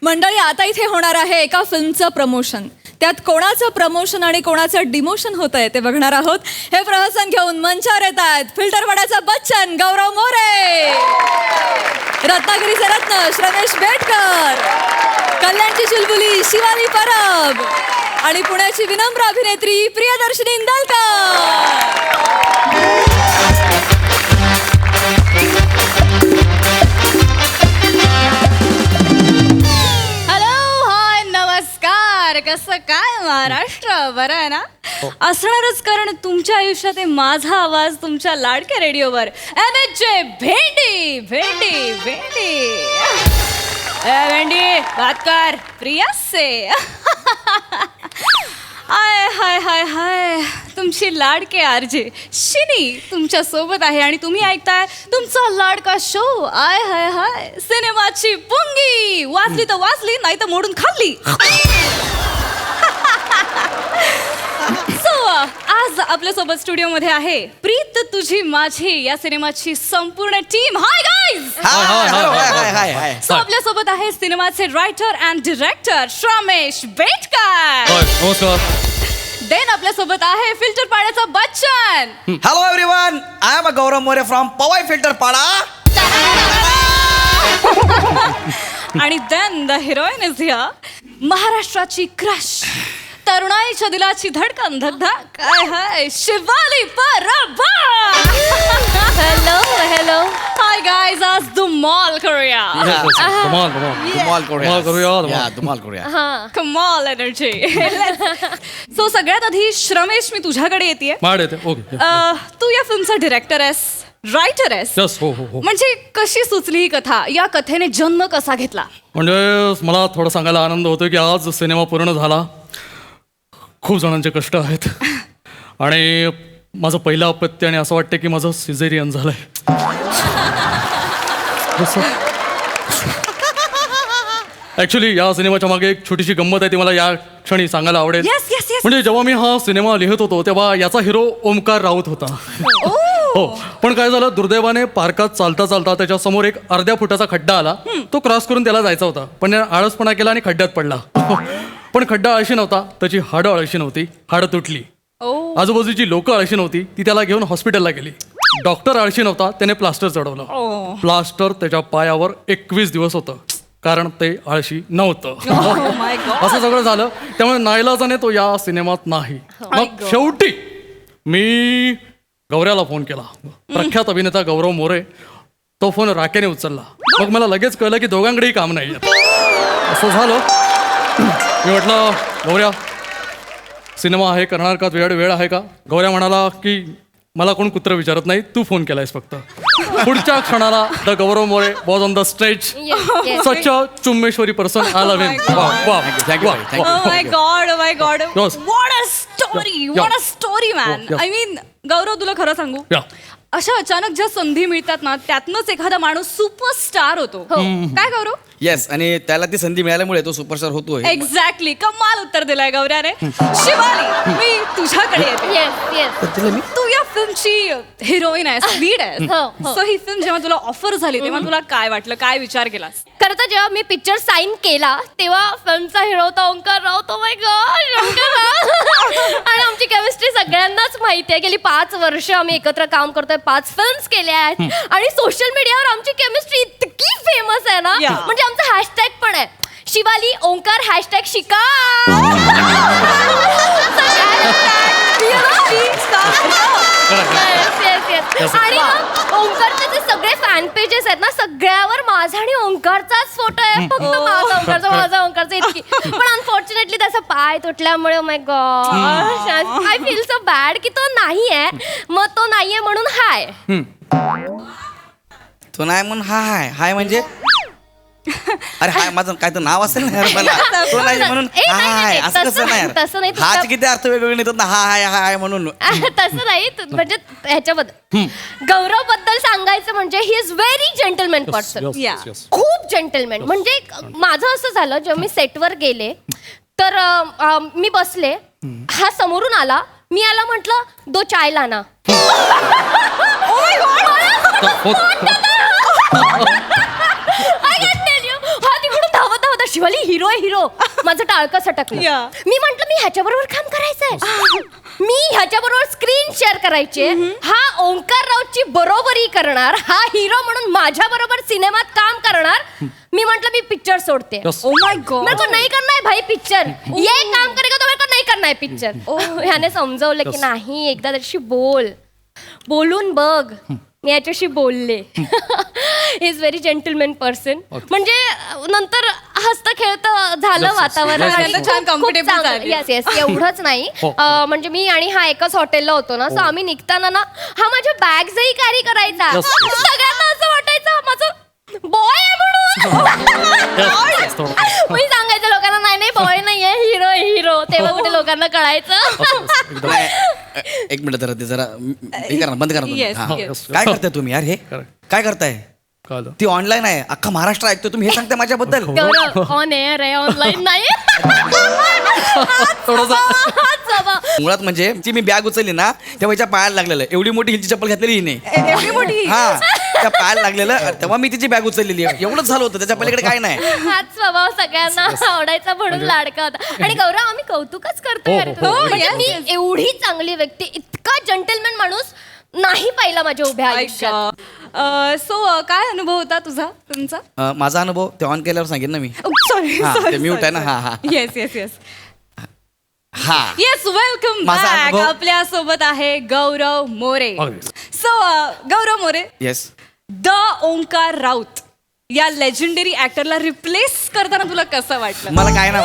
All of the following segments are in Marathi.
मंडळी, आता इथे होणार आहे एका फिल्मचं प्रमोशन. त्यात कोणाचं प्रमोशन आणि कोणाचं डिमोशन होत आहे ते बघणार आहोत. हे प्रहसन घेऊन मंचावर येत आहेत फिल्टरवाड्याचा बच्चन गौरव मोरे, रत्नागिरीचे रत्न श्रमेश बेटकर, कल्याणची चुलबुली शिवाली परब आणि पुण्याची विनम्र अभिनेत्री प्रियदर्शनी इंदालकर. कसं काय महाराष्ट्र, बरं आहे ना? असणारच, कारण तुमच्या आयुष्यात माझा आवाज तुमच्या लाडक्या रेडिओवर MHJ भेंडी भेंडी भेंडी भेंडी बात कर प्रिया से. हाय हाय हाय हाय, तुमची लाडके आरजे शिनी तुमच्या सोबत आहे आणि तुम्ही ऐकताय तुमचा लाडका शो आय हाय हाय सिनेमाची पुंगी. वाचली तर वाचली, नाही तर मोडून खाल्ली. आज आपल्यासोबत स्टुडिओमध्ये आहे प्रीत तुझी माझी या सिनेमाची संपूर्ण टीम. Hi guys. सो आपल्यासोबत आहे सिनेमाचे writer and director Shramesh Betkar. नमस्कार. देन आपल्यासोबत आहे फिल्टर पाड्याचा Bachchan. Hello everyone, I am Gaurav More from Powai Filter Pada. आणि then the heroine is here, महाराष्ट्राची क्रश, तरुणाईच्या दिलाची धडकन धकधक, काय hi Shivali Parab. Hello hello. Hi guys, आज धमाल करूया. धमाल करूया. कमाल एनर्जी. सो सगळ्यात आधी श्रमेश, मी तुझ्याकडे येते. ओके. तू या फिल्मचा डिरेक्टर आहेस, रायटर आहेस. यस, हो हो हो. म्हणजे कशी सुचली ही कथा, या कथेने जन्म कसा घेतला? म्हणजे मला थोडं सांगायला आनंद होतो की आज सिनेमा पूर्ण झाला. खूप जणांचे कष्ट आहेत आणि माझं पहिलं अपत्य, आणि असं वाटतं की माझं सिझेरियन झालंय. ऍक्च्युली या सिनेमाच्या मागे एक छोटीशी गंमत आहे, ती मला या क्षणी सांगायला आवडेल. Yes, yes, yes. म्हणजे जेव्हा मी हा सिनेमा लिहित होतो तेव्हा याचा हिरो ओमकार राऊत होता. हो, पण काय झालं, दुर्दैवाने पार्कात चालता चालता त्याच्या समोर एक अर्ध्या फुटाचा खड्डा आला. तो क्रॉस करून त्याला जायचा होता, पण त्याने आळसपणा केला आणि खड्ड्यात पडला. पण खड्डा अळशी नव्हता, त्याची हाडं अळशी नव्हती, हाडं तुटली. आजूबाजूची लोक अळशी नव्हती, ती त्याला घेऊन हॉस्पिटलला गेली. डॉक्टर आळशी नव्हता, त्याने प्लास्टर चढवलं. प्लास्टर त्याच्या पायावर 21 दिवस होतं, कारण ते आळशी नव्हतं. असं सगळं झालं, त्यामुळे नाईलाजाने तो या सिनेमात नाही. मग शेवटी मी गौऱ्याला फोन केला, प्रख्यात अभिनेता गौरव मोरे. तो फोन राखेने उचलला. मग मला लगेच कळलं की दोघांकडेही काम नाही. असं झालं, मी म्हटलं गौऱ्या सिनेमा आहे, करणार का, तुझ्याकडे वेळ आहे का? गौऱ्या म्हणाला की मला कोण कुत्र विचारत नाही, तू फोन केलायस फक्त. पुढच्या क्षणाला the Gaurav More was on the stage. Such a चुम्मेश्वरी person. I love him. My God, my God, what a story, what a story man. I mean Gaurav, तुला खरं सांगू, अशा अचानक ज्या संधी मिळतात ना, त्यातनंच एखादा माणूस सुपरस्टार होतो. काय गौरव? येस, आणि त्याला ती संधी मिळाल्यामुळे तो सुपरस्टार होतोय. एक्झॅक्टली, कमाल उत्तर दिलाय गौऱ्याने. शिवाली, मी तुझ्याकडे येते. तू या फिल्मची हिरोईन आहेस, लीड आहेस. सो ही फिल्म जेव्हा तुला ऑफर झाली तेव्हा तुला काय वाटलं, काय विचार केलास? खरं तर जेव्हा मी पिक्चर साईन केला तेव्हा फिल्मचा हिरो होता ओंकार राऊत. माय गॉड. आणि आमची केमिस्ट्री सगळ्यांनाच माहिती आहे. गेली 5 वर्ष आम्ही एकत्र काम करतोय, 5 फिल्म्स केल्या आहेत आणि सोशल मीडियावर आमची केमिस्ट्री इतकी फेमस आहे ना, म्हणजे आमचा हॅशटॅग पण आहे, शिवाली ओंकार #शिका. आणि ओंकारचे जे सगळे फॅन पेजेस आहेत ना, सगळ्यावर माझा आणि ओंकारचाच फोटो आहे. फक्त माझा ओंकारचा इतकी. पण अनफॉर्च्युनेटली त्याचा पाय तुटल्यामुळे my God, I feel so bad की तो नाहीये. मग तो नाहीये म्हणून हाय. तो नाही म्हणून हाय हाय म्हणजे अरे हाय माझं काय तर नाव असेल ना यार मला. तो नाही म्हणून हाय असं कसं नाही तसं नाही. हाच किती अर्थ वेगवेगळे नेतात ना, हाय हाय म्हणून. तसं नाही, म्हणजे ह्याच्याबद्दल गौरव बद्दल सांगायचं म्हणजे he is very gentleman person. खूप जेंटलमॅन. म्हणजे माझं असं झालं, जेव्हा मी सेटवर गेले तर मी बसले, हा समोरून आला, मी याला म्हटलं 2 चाय Lana. I can tell you. हा तिकडून धावत धावत शिवाली हिरो माझं टाळकं सटकलं. Yeah. मी म्हंटल मी ह्याच्याबरोबर काम करायचंय, मी ह्याच्याबरोबर स्क्रीन शेअर करायचे, हा ओंकार राऊतची बरोबरी करणार, हा हिरो म्हणून माझ्या बरोबर सिनेमात काम करणार. मी म्हंटल मी पिक्चर सोडते. Yes. Oh my God. मेरे को नहीं करना है भाई पिक्चर, ये काम करेगा तो मेरे को नहीं करना है पिक्चर. ह्याने समजवलं की नाही, एकदा त्याच्याशी बोलून बघ. मी याच्याशी बोलले. Is very gentleman person. म्हणजे नंतर हसत खेळत झालं वातावरण. सगळ्यांना छान comfortable झाले. येस येस, एवढंच नाही. हो. म्हणजे मी आणि हा एकाच हॉटेलला होतो ना, सो आम्ही निघताना ना हा माझ्या बॅग्सही कॅरी करायचा. Yes. सगळ्यांना असं वाटायचं हा माझं बॉय आहे म्हणून. Yes, थोडं. मी सांगायचं लोकांना नाही नाही बॉय नाहीये, हिरो हिरो. तेव्हा कुठे लोकांना कळायचं. एक मिनिट जरा ते जरा हे करा, बंद करा तुम्ही. Yes, हा. yes. काय करताय तुम्ही यार? हे Correct. काय करताय? कळलं. ती ऑनलाईन आहे, अख्खा महाराष्ट्र ऐकतो. तुम्ही हे सांगताय माझ्याबद्दल? गौरव ऑन एअर आहे, ऑनलाईन नाही. मुळात म्हणजे ती मी बॅग उचलली ना तेव्हा हिच्या पायाला लागलेलं. एवढी मोठी हिलची चप्पल घातलेली हिने. एवढी मोठी. हा, त्या पायाला लागलेलं तेव्हा मी तिची बॅग उचललेली आहे. एवढंच झालं होतं, त्याच्या पलीकडे काय नाही. हाच स्वभाव सगळ्यांना आवडायचा म्हणून लाडका होता. आणि गौरव आम्ही कौतुकच करतो यार. हो, हो, म्हणजे yes, मी एवढी चांगली व्यक्ती, इतका जेंटलमॅन माणूस नाही पाहिला माझ्या उभ्या आयुष्यात. सो काय अनुभव होता तुमचा? माझा अनुभव ते ऑन केल्यावर सांगेन ना मी. सॉरी हा, ते mute आहे ना. हा, हा. येस येस येस हा, येस. वेलकम माझा बॅक. अनुभव- आपल्या सोबत आहे गौरव मोरे. अगदी. So Gaurav More, yes. The Omkar Raut या लेजेंडरी ऍक्टरला रिप्लेस करताना तुला कसं वाटलं? मला काय ना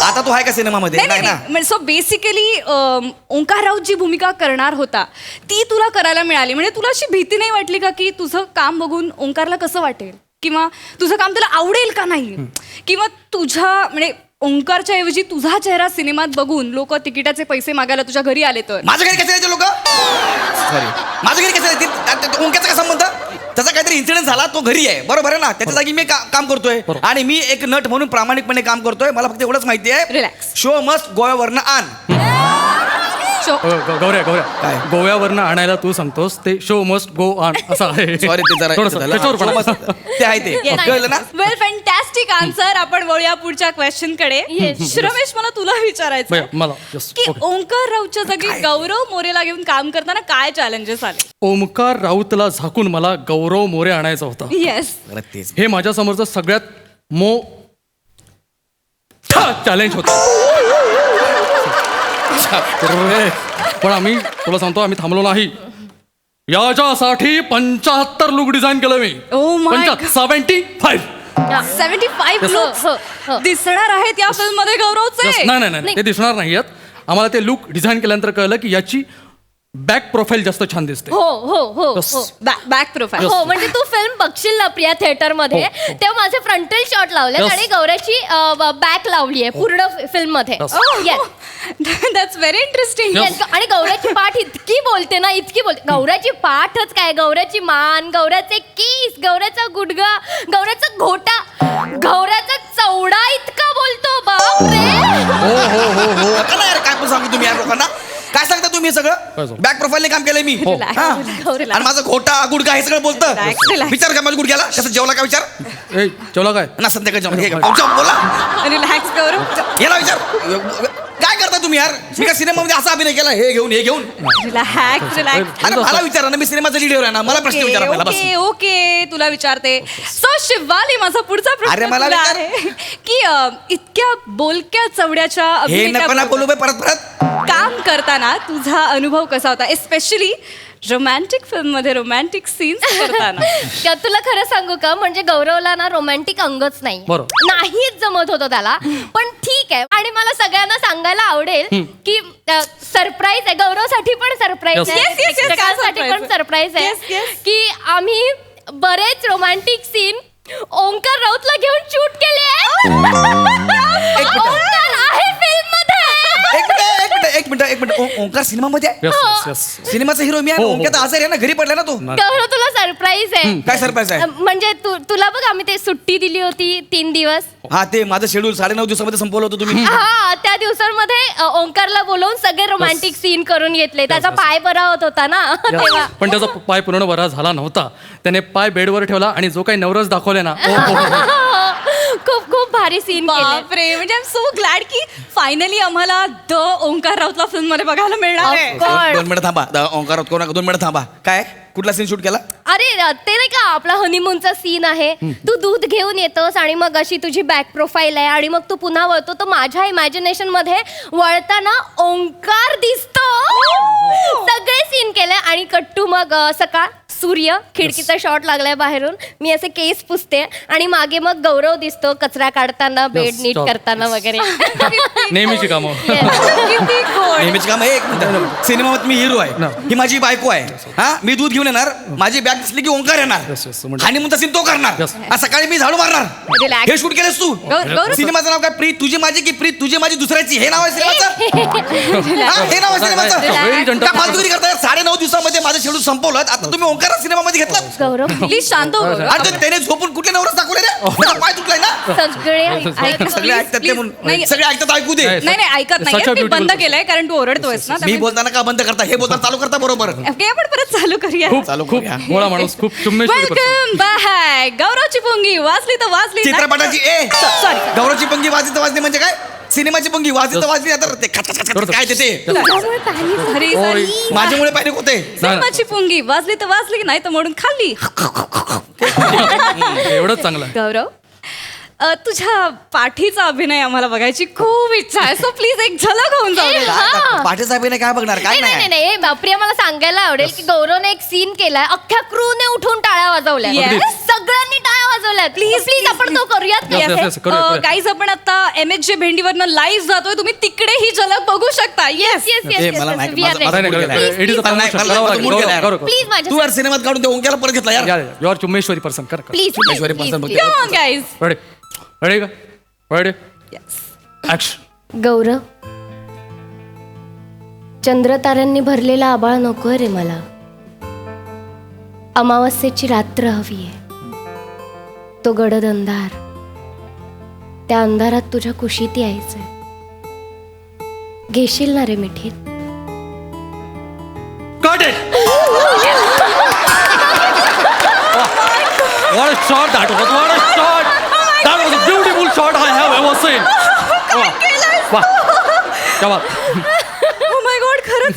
आता तू आहे का सिनेमामध्ये? नाही ना. सो बेसिकली ओंकार राऊत जी भूमिका करणार होता ती तुला करायला मिळाली. म्हणजे तुला अशी भीती नाही वाटली का की तुझं काम बघून ओंकारला कसं वाटेल, किंवा तुझं काम तुला आवडेल का नाही, किंवा तुझ्या म्हणजे ओंकारच्या ऐवजी तुझा चेहरा सिनेमात बघून लोक तिकिटाचे पैसे मागायला तुझ्या घरी आले तर? माझ्या घरी कसे येते लोक? सॉरी, माझ्या घरी कसे येतील? ओंक्याचा काय संबंध? त्याचा काहीतरी इन्सिडेंट झाला, तो घरी आहे, बरोबर आहे ना? त्याच्या जागी मी काम करतोय आणि मी एक नट म्हणून प्रामाणिकपणे काम करतोय. मला फक्त एवढंच माहिती आहे, रिलॅक्स. शो मस्ट गोव्यावरनं आण. गौऱ्या काय? गोव्यावरनं आणायला तू सांगतोस, ते शो मस्ट गो ऑन असं आहे. सॉरी, ते जरा थोडंसं झालं. त्याच्यावर Show पडा. must- ते आहे ते कळलं ना? वेल, फॅन्टॅस्टिक आन्सर. आपण वळूया पुढच्या क्वेश्चन कडे. Yes. रमेश, मला तुला विचारायचं बया, आहे मला yes, की okay. ओंकार राऊतच्या जागी गौरव मोरेला घेऊन काम करताना काय चॅलेंजेस आले? ओमकार राऊतला झाकून मला गौरव मोरे आणायचा होता. येस. बरं, तेच. हे माझ्या समोरचं सगळ्यात चॅलेंज होतं. पण आम्ही तुला सांगतो, आम्ही थांबलो नाही. याच्यासाठी 75 लुक डिझाईन केलं मी. Oh my God. 75. 75 Yes. Looks हो, हो. दिसणार आहेत या फिल्म मध्ये गौरवचे. नाही ते दिसणार नाहीयेत. आम्हाला ते लुक डिझाईन केल्यानंतर कळलं की याची बॅक प्रोफाईल जास्त छान दिसते. हो हो हो Yes. हो. Back profile. हो, म्हणजे तू फिल्म बघशील ना प्रिया थिएटर मध्ये, हो. तेव्हा माझे फ्रंटल शॉट लावले Yes. आणि गौऱ्याची बॅक लावली आहे पूर्ण फिल्म मध्ये. Yes. Yes. That's very interesting. Yes. आणि गौऱ्याची पाठ इतकी बोलते ना, इतकी बोलते. गौऱ्याची पाठच काय, गौऱ्याची मान, गौऱ्याचे केस, गौऱ्याचा गुडगा, गौऱ्याचा घोटा, गौऱ्याचा चौडा इतका बोलतो. बापरे. नका ना यार, काय पण सांगू तुम्ही यार लोकांना? काय सांगता तुम्ही काय सगळं? सांगू? बॅक प्रोफाईलने काम केलंय मी. Relax, हा. relax. आणि माझा घोटा गुडघा हे सगळं बोलतं. Relax, relax. विचार का माझ्या गुडघ्याला कसं जेवला का विचार ए जेवला काय? ना संध्याकाळी जेवण. हे का? बोला रिलॅक्स गौरव. याला विचार. काय करता तुम्ही यार? मी का सिनेमामध्ये असा अभिनय केला, हे घेऊन रिलॅक्स रिलॅक्स. अरे मला विचारा ना, मी सिनेमाचा लीडर आहे ना, मला प्रश्न विचारा मला बस. ओके ओके, तुला विचारते. सो शिवाली, माझा पुढचा अरे, प्रश्न मला तुला विचार. आहे की इतक्या बोलक्या चवड्याच्या हे नको ना अभिनेत्याबरोबर बोलू बाई परत काम करताना तुझा अनुभव कसा होता, एस्पेशली रोमॅन्टिक फिल्म मध्ये रोमॅन्टिक सीन्स करताना? का तुला खरं सांगू का, म्हणजे गौरवला ना रोमॅन्टिक अंगच नाही, बरोबर. नाहीच जमत होतं त्याला. पण ठीक आहे. आणि मला सगळ्यांना सांगायला आवडेल की सरप्राईज आहे गौरवसाठी, पण सरप्राईज Yes. आहे, Yes, yes, yes, काय प्रेक्षकांसाठी surprise पण आहे? सरप्राईज आहे Yes, yes. की आम्ही बरेच रोमॅन्टिक सीन ओंकार राऊतला घेऊन शूट केले आहे. ओंकार आहे फिल्म मध्ये. एक मिनिट ओंकार सिनेमामध्ये आहे? Yes, yes, yes. सिनेमाचा हिरो मी आहे. हो, हो. ओंकार तर आजारी आहे ना, घरी पडला ना तो. गौरव, तुला सरप्राईज आहे. काय सरप्राईज आहे? म्हणजे तुला बघ, आम्ही ते सुट्टी दिली होती 3 दिवस. हा, ते माझं शेड्यूल 9.5 दिवसामध्ये संपवलं होतं तुम्ही. हा, त्या दिवसांमध्ये ओंकारला बोलवून सगळे रोमॅन्टिक सीन करून घेतले. त्याचा पाय बरा होत होता ना Yes. तेव्हा. पण त्याचा पाय पूर्ण बरा झाला नव्हता. त्याने पाय बेडवर ठेवला आणि जो काही नवरस दाखवले ना, खूप खूप भारी सीन केले. बापरे, म्हणजे आय एम सो ग्लॅड की फायनली आम्हाला द ओंकार राऊतला फिल्म मध्ये बघायला मिळणार आहे. Of course. 2 मिनिटं थांबा ओंकार 2 मिनिटं थांबा. काय कुठला सीन शूट केला? अरे ते नाही का आपला हनीमूनचा सीन आहे. तू दूध घेऊन येतोस आणि मग अशी तुझी बॅक प्रोफाईल आहे आणि मग तू पुन्हा वळतो तर माझ्या इमॅजिनेशन मध्ये वळताना ओंकार दिसतो. सगळे सीन केले आणि कट्टू मग सकाळ सूर्य खिडकीचा शॉट लागलाय बाहेरून. मी असे केस पुसते आणि मागे मग गौरव दिसतो कचरा काढताना बेड Yes, नीट stop. करताना वगैरे. नेहमीची कामं. Yes. किती गोड. नेहमीच काम आहे. एक मिनिट. सिनेमात मी हिरो आहे, ही माझी बायको आहे. हा मी दूध घेऊन येणार, माझी बॅग दिसली की ओंकार येणार Yes, yes, म्हणजे- आणि मग सीन तो करणार. Yes. आज सकाळी मी झाडू मारणार. Relax. हे शूट केलंस तू? गौरव- सिनेमाचं नाव काय? प्रीत तुझी माझी की प्रीत तुझी माझी दुसऱ्याची, हे नाव आहे सिनेमाचं? हा, हे नाव आहे सिनेमाचं. Very gentle. का फालतुगिरी करताय? 9.5 दिवसामध्ये माझं शेड्यूल संपवलं, आता तुम्ही ओंकार सिनेमामध्ये घेतलं. गौरव प्लीज शांत हो गौरव. अरे त्याने झोपून कुठले नवरच दाखवले रे? त्याचा पाय तुटलाय ना? सगळे ऐक- सगळे ऐकतात ते please. म्हणून. नाही. सगळे ऐकतात, ऐकू दे. नाही. नाही नाही ऐकत Such a नाही मी beautiful बंद person. केलंय कारण तू ओरडतोयस ना मी त्यामुळे- बोलताना का बंद करता? हे बोलताना चालू करता बरोबर. Okay, आपण परत चालू करूया. चालू खूप करूया. गोळा माणूस, खूप चुम्मेश्वरी person. Welcome back. गौरवची पुंगी वाजली तर वाजली. चित्रपटाची सॉरी गौरवची पंगी वाजली तर वाजली म्हणजे काय? सिनेमाची पंगी वाजली तर वाजली. आता ते खच खच खच काय ते तुझ्यामुळे पॅनिक सॉरी Sorry. सॉरी माझ्यामुळे पॅनिक होते. सिनेमाची पुंगी वाजली तर वाजली नाही तर मोडून खाल्ली. एवढंच चांगलं आहे. गौरव तुझ्या पाठीचा अभिनय आम्हाला बघायची खूप इच्छा आहे. सो प्लीज एक झलक होऊन जाऊ दे. हा. पाठी साहेबांनी काय बघणार? काय नाही नाही नाही नाही नाही. प्रिया मला सांगायला आवडेल की गौरवने एक सीन केलाय अख्ख्या क्रूने उठून टाळ्या वाजवल्या. Yes. सगळ्यांनी टाळ्या वाजवल्या. प्लीज प्लीज आपण तो करूयात. Yes, yes, yes. करूया. गाईज आपण आता MHJ भेंडीवरनं लाईव्ह जातोय. तुम्ही तिकडे ही झलक बघू शकता. येस येस येस ए, येस मला नाही- वी आर माझं- आता नाही Please, करायचं. please, It is a मला नाही- promotion. मला- करावं मला लागेल. मूड गेलाय. गौरव, गौरव. प्लीज तू माझ्या यार सिनेमात काढून ते ओंक्याला परत घेतला यार. युअर चुम्मेश्वरी पर्सन कर प्लीज ऐश्वर्या पर्सन बघते. Come on, guys. रेडी का रेडी Yes. ऍक्शन. गौरव चंद्रताऱ्यांनी भरलेला आबाळ नकोय रे मला. अमावस्येची रात्र हवी आहे. तो गडद अंधार, त्या अंधारात तुझ्या कुशीत यायचंय. घेशील ना रे मिठीत? Got it! What a shot that was! What a shot! That was a beautiful shot I have ever seen. वाह! क्या बात! Oh my God, खरंच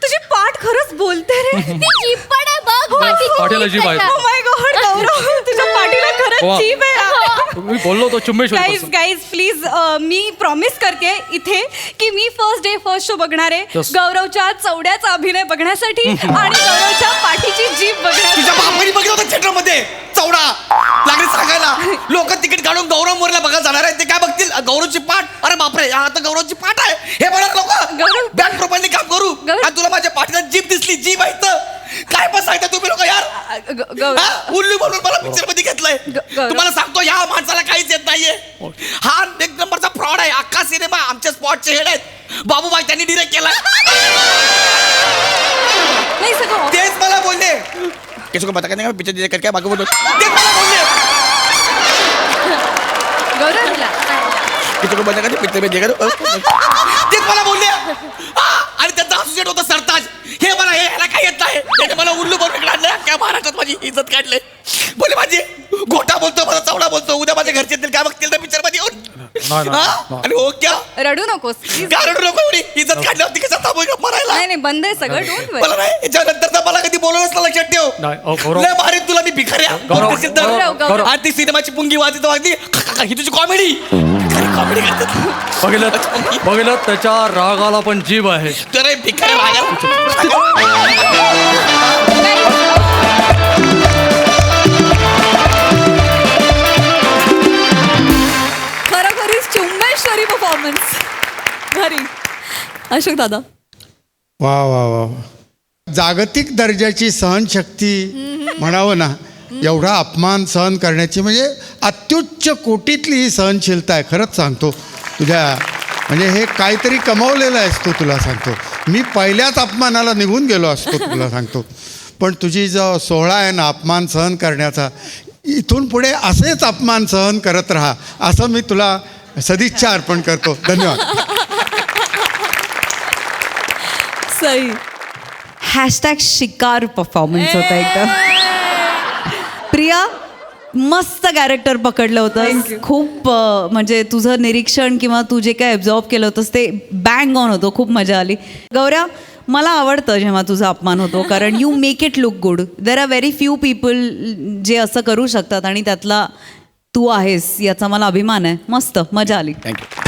तुझी पाठ खरंच बोलते रे. ती जीभ पण आहे बघ. माझी पाठीला जीभ आहे. Oh my God, गौरव तुझ्या पाठीला खरंच वा. जीभ आहे. मी बोललो होतो चुम्मेश्वरी गाईज person. गाईज प्लीज मी प्रॉमिस करते इथे की मी फर्स्ट डे फर्स्ट शो बघणार आहे. Yes. गौरवच्या चौड्याचा अभिनय बघण्यासाठी आणि गौरवच्या पाठीची जीभ तुझ्या बघण्यासाठी. बापाने बघितलं होतं थिएटर मध्ये चौडा लागले सांगायला. लोक तिकीट काढून गौरव मोरला बघायला जाणार आहेत. ते काय बघतील? गौरवची पाठ. अरे बापरे, हा आता गौरवची पाठ आहे हे बघणार लोक. गौरव. बॅक प्रोफाईलने काम करू. गौरव. आणि तुला माझ्या पाठीला जीभ दिसली. जीभ आहे इथं. काय पण सांगता तुम्ही लोक यार? गौरव हा? उल्लू म्हणून मला पिक्चर मध्ये घेतलंय. गौरव. तुम्हाला सांगतो या माणसाला काहीच येत नाहीये. हा एक नंबरचा फ्रॉड आहे. अख्खा सिनेमा आमच्या स्पॉटचे हेड आहेत बाबूबाई, त्यांनी डिरेक्ट केला. नाही सगळं तेच मला बोलले. किसी को पता करने का पिक्चर डिरेक्ट करके बाकी बोलो. तेच मला बोलले. गौरव तुला किती को पता करते पिक्चर में देखा तो तेच मला बोलले. आणि त्यांचा असोसिएट होता सरताज. हे मला हे ह्याला काय येत नाही. त्याने मला उल्लू बनवून काढलं. काय महाराष्ट्रात माझी इज्जत काढले. बोले माझी गोटा बोलतो, मला चवडा बोलतो. उद्या माझ्या घरचे येतील काय बघतील त्या पिक्चर मध्ये येऊन. नाही, हा? नाही. आणि हो क्या रडू नकोस please. कारण लोक एवढी इज्जत काढल्यावरती कसं थांबू मरायला. नाही नाही बंद आहे सगळं. डोंट मला नाही याच्यानंतर मला कधी बोलवलंच ना, लक्षात ठेव. नाही, अहो, गौरव. लय भारी तुला मी भिकाऱ्या गौरव, बोलतेस तर. गौरव, गौरव. आणि ती सिनेमाची पुंगी वाजली तर वाजली. ही तुझी कॉमेडी कॉमेडी करतात. बघितलं त्याच्या रागाला पण जीभ आहे. तर भिकाऱ्या रागाला. खरोखरीच चुम्मेश्वरी परफॉर्मन्स. भारी. अशोक दादा. वा वा वा वा. जागतिक दर्जाची सहनशक्ती म्हणावं ना. एवढा अपमान सहन करण्याची म्हणजे अत्युच्च कोटीतली ही सहनशीलता आहे. खरंच सांगतो तुझ्या म्हणजे हे काहीतरी कमावलेलं आहेस तू. तुला सांगतो मी पहिल्याच अपमानाला निघून गेलो असतो तुला सांगतो. पण तुझी जो सोहळा आहे ना अपमान सहन करण्याचा, इथून पुढे असेच अपमान सहन करत राहा असं मी तुला सदिच्छा अर्पण करतो. धन्यवाद. सई. # शिकार परफॉर्मन्स होता एकदम. प्रिया मस्त कॅरेक्टर पकडलं होतं खूप म्हणजे तुझं निरीक्षण किंवा तू जे काय ॲब्झॉर्ब केलं होतंस ते बँग ऑन होतं. खूप मजा आली. गौऱ्या, मला आवडतं जेव्हा तुझा अपमान होतो कारण you make it look good. There are very few people जे असं करू शकतात आणि त्यातला तू आहेस याचा मला अभिमान आहे. मस्त मजा आली. थँक्यू.